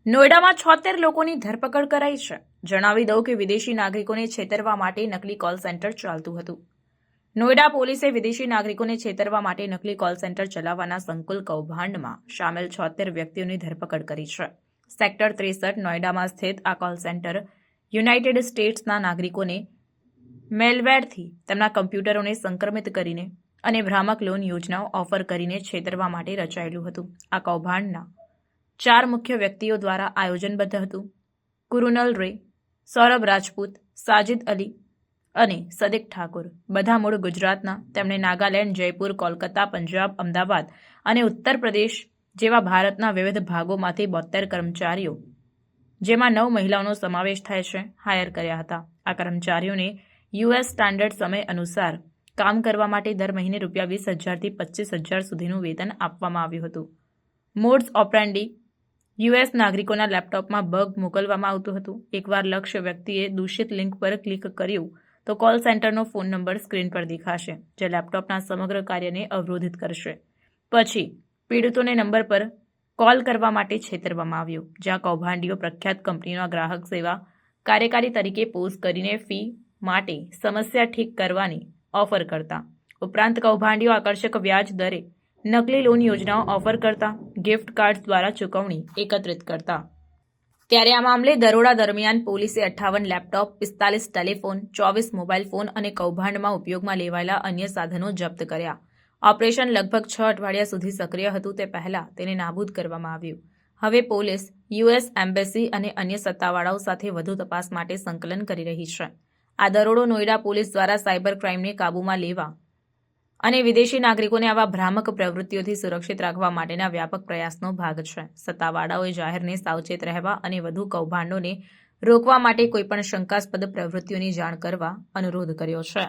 નોઈડામાં 76 લોકોની ધરપકડ કરાઈ છે। જણાવી દઉં કે વિદેશી નાગરિકોને છેતરવા માટે નકલી કોલ સેન્ટર ચાલતું હતું। નોઈડા પોલીસે વિદેશી નાગરિકોને છેતરવા માટે નકલી કોલ સેન્ટર ચલાવવાના સંકુલ કૌભાંડમાં સામેલ 76 વ્યક્તિઓની ધરપકડ કરી છે। સેક્ટર 63 નોઈડામાં સ્થિત આ કોલ સેન્ટર યુનાઇટેડ સ્ટેટ્સના નાગરિકોને મેલવેરથી તેમના કમ્પ્યુટરોને સંક્રમિત કરીને અને ભ્રામક લોન યોજનાઓ ઓફર કરીને છેતરવા માટે રચાયેલું હતું। આ કૌભાંડના 4 મુખ્ય વ્યક્તિઓ દ્વારા આયોજનબદ્ધ હતું। કુરુનલ રે, સૌરભ રાજપૂત, સાજિદ અલી અને સદિક ઠાકુર બધા મૂળ ગુજરાતના। તેમણે નાગાલેન્ડ, જયપુર, કોલકાતા, પંજાબ, અમદાવાદ અને ઉત્તર પ્રદેશ જેવા ભારતના વિવિધ ભાગોમાંથી 72 કર્મચારીઓ, જેમાં 9 મહિલાઓનો સમાવેશ થાય છે, હાયર કર્યા હતા। આ કર્મચારીઓને યુએસ સ્ટાન્ડર્ડ સમય અનુસાર કામ કરવા માટે દર મહિને ₹20,000 થી ₹25,000 સુધીનું વેતન આપવામાં આવ્યું હતું। મોડ્સ ઓપરેન્ડી યુએસ નાગરિકોના લેપટોપમાં બગ મોકલવામાં આવતું હતું। એકવાર લક્ષ્ય વ્યક્તિએ દૂષિત લિંક પર ક્લિક કર્યું તો કોલ સેન્ટરનો ફોન નંબર સ્ક્રીન પર દેખાશે, જે લેપટોપના સમગ્ર કાર્યને અવરોધિત કરશે। પછી પીડિતોને નંબર પર કોલ કરવા માટે છેતરવામાં આવ્યું, જ્યાં કૌભાંડીઓ પ્રખ્યાત કંપનીના ગ્રાહક સેવા કાર્યકારી તરીકે પોઝ કરીને ફી માટે સમસ્યા ઠીક કરવાની ઓફર કરતા। ઉપરાંત કૌભાંડીઓ આકર્ષક વ્યાજ દરે નકલી લોન યોજનાઓ ઓફર કરતા, ગિફ્ટ કાર્ડ્સ દ્વારા ચૂકવણી એકત્રિત કરતા। ત્યારે આ મામલે દરોડા દરમિયાન પોલીસે 58 લેપટોપ, 45 ટેલિફોન, 24 મોબાઈલ ફોન અને કૌભાંડમાં ઉપયોગમાં લેવાયેલા અન્ય સાધનો જપ્ત કર્યા। ઓપરેશન લગભગ 6 અઠવાડિયા સુધી સક્રિય હતું તે પહેલા તેને નાબૂદ કરવામાં આવ્યું। હવે પોલીસ યુએસ એમ્બેસી અને અન્ય સત્તાવાળાઓ સાથે વધુ તપાસ માટે સંકલન કરી રહી છે। આ દરોડો નોઈડા પોલીસ દ્વારા સાયબર ક્રાઇમને કાબૂમાં લેવા અને વિદેશી નાગરિકોને આવા ભ્રામક પ્રવૃત્તિઓથી સુરક્ષિત રાખવા માટેના વ્યાપક પ્રયાસનો ભાગ છે। સત્તાવાળાઓએ જાહેરને સાવચેત રહેવા અને વધુ કૌભાંડોને રોકવા માટે કોઈપણ શંકાસ્પદ પ્રવૃત્તિઓની જાણ કરવા અનુરોધ કર્યો છે।